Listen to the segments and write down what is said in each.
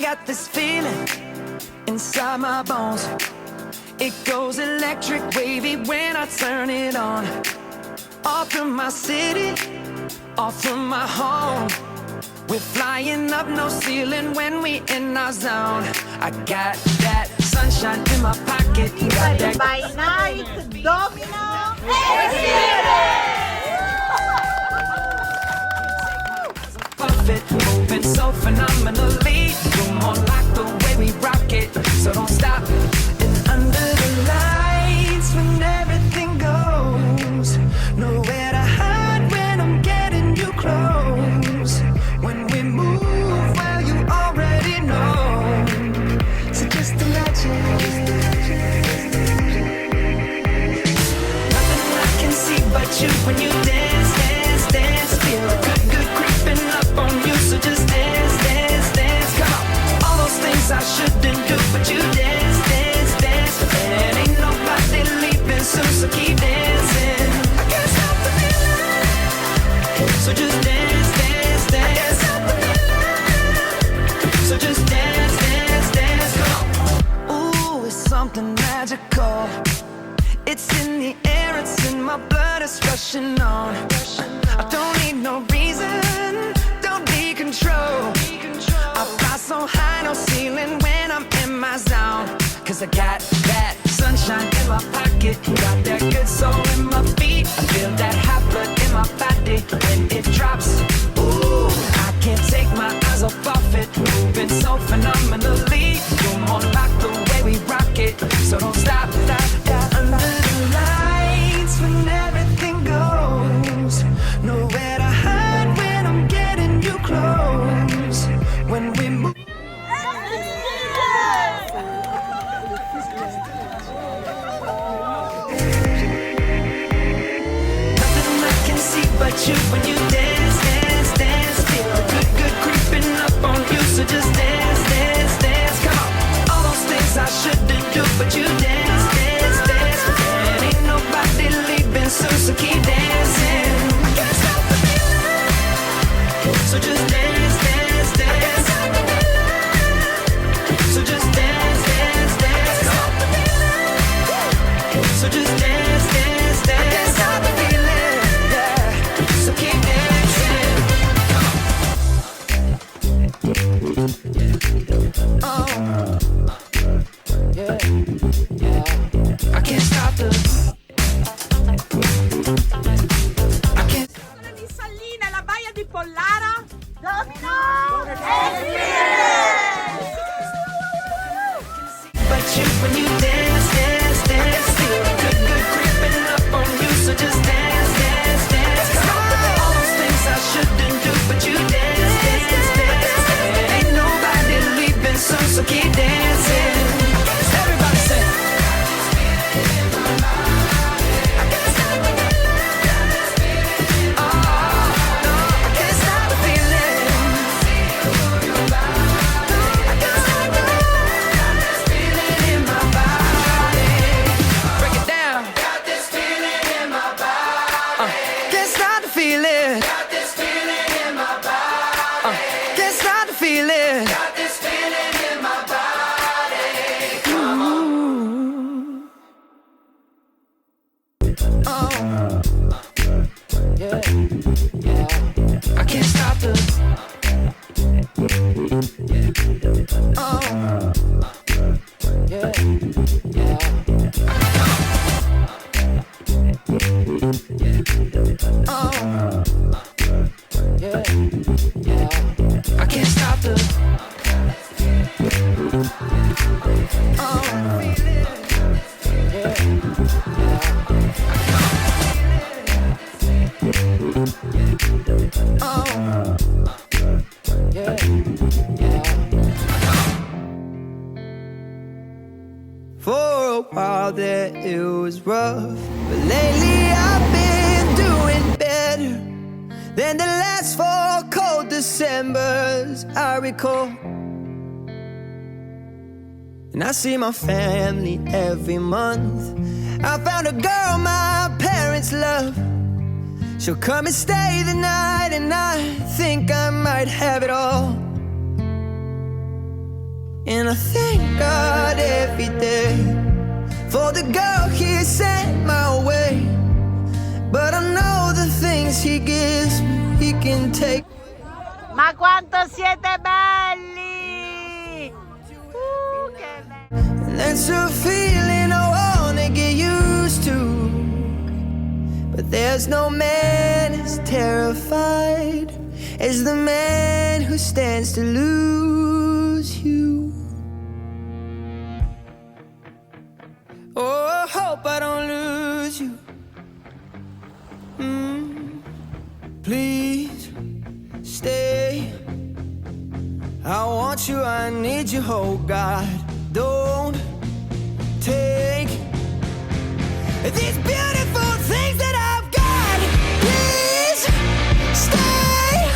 got this feeling inside my bones. It goes electric wavy when I turn it on. Off from my city, off from my home. We're flying up, no ceiling when we in our zone. I got that sunshine in my pocket. Got that by night, Domino Experience! Perfect, moving so phenomenally. You're more like the way we rock it. So don't stop. And under the lights, when everything goes, nowhere to hide when I'm getting you close. When we move, well, you already know. So just imagine. Nothing I can see but you when you dance, dance, dance. Feel good, good creeping up on you. So just dance, dance, dance. Come on. All those things I shouldn't do, but you dance, dance, dance. And ain't nobody leaving soon, so keep dancing. I can't stop the feeling. So just dance, dance, dance. I can't stop the feeling. So just dance, dance, dance. Come on. Ooh, it's something magical. It's in the air, it's in my blood, it's rushing on. I don't need no reason, don't need control. I fly so high, no ceiling when I'm in my zone. Cause I got that sunshine in my pocket. Got that good soul in my feet. I feel that hot blood in my body when it drops. Ooh, I can't take my eyes off of it. Moving so phenomenally. You're more like the way we rock it. So don't stop, stop, stop. Under the lights when everything goes, nowhere to hide when I'm getting you close. When we move. Nothing I can see but you when you dance, dance, dance. Feel good, good creeping up on you. So just dance, dance, dance. Come on. All those things I shouldn't do, but you dance, dance, dance. And ain't nobody leaving soon, so keep dancing. I can't stop the feeling. So just dance, dance, dance. I can't stop the feeling. So just dance, dance, dance. Come on. So just dance, dance, dance. I can't stop the feeling. Yeah. So keep dancing. Oh. Yeah, yeah. I can't stop the. I can't. di Sallina e la baia di Pollara, Domino Experience! But you when you dance, dance, dance. Feel good, good creeping up on you. So just dance, dance, dance. Come on. All those things I shouldn't do, but you dance, dance, dance. And ain't nobody leaving soon, so keep dancing. Everybody say. For a while there it was rough, but lately I've been doing better than the last 4 cold Decembers I recall. And I see my family every month. I found a girl my parents love. She'll come and stay the night, and I think I might have it all. And I thank God every day for the girl He sent my way. But I know the things He gives me, He can take. Ma quanto siete belli! Che belli! And that's a feeling I wanna get used to. But there's no man as terrified as the man who stands to lose you. Oh, I hope I don't lose you. Please stay. I want you, I need you, oh God. Don't take these beautiful things that I've got. Please stay.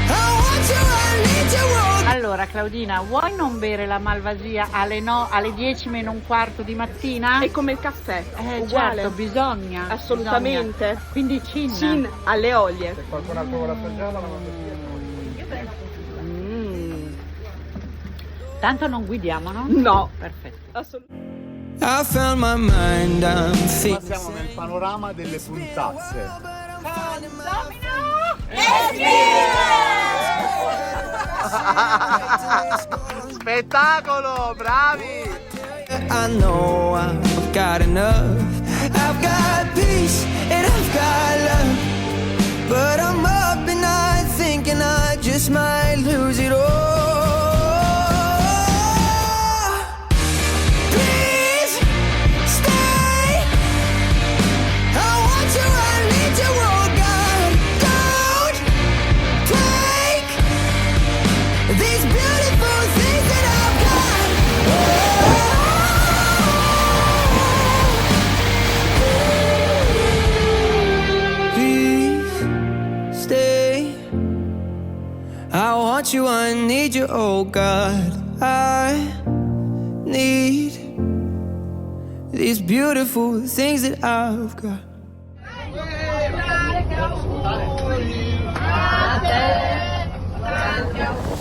I want you, I need you, oh God. Allora Claudina, vuoi non bere la malvasia alle 10 meno un quarto di mattina? È come il caffè, uguale. Certo, bisogna. Assolutamente. Bisogna. Quindi cin. Cin alle olie. Se qualcun altro vuole assaggiarla, la mando via. Tanto non guidiamo, no? No. Perfetto. Assolutamente. I found my mind, I'm Qua fixed. siamo nel panorama delle puntazze. Spettacolo, bravi! I know I've got enough. I've got peace and I've got love. But I'm up at night thinking I just might lose it all. Please stay. I want you, I need you, oh God. Don't take these beautiful things that I've got. Please stay. I want you, I need you, oh God. I need these beautiful things that I've got. Grazie.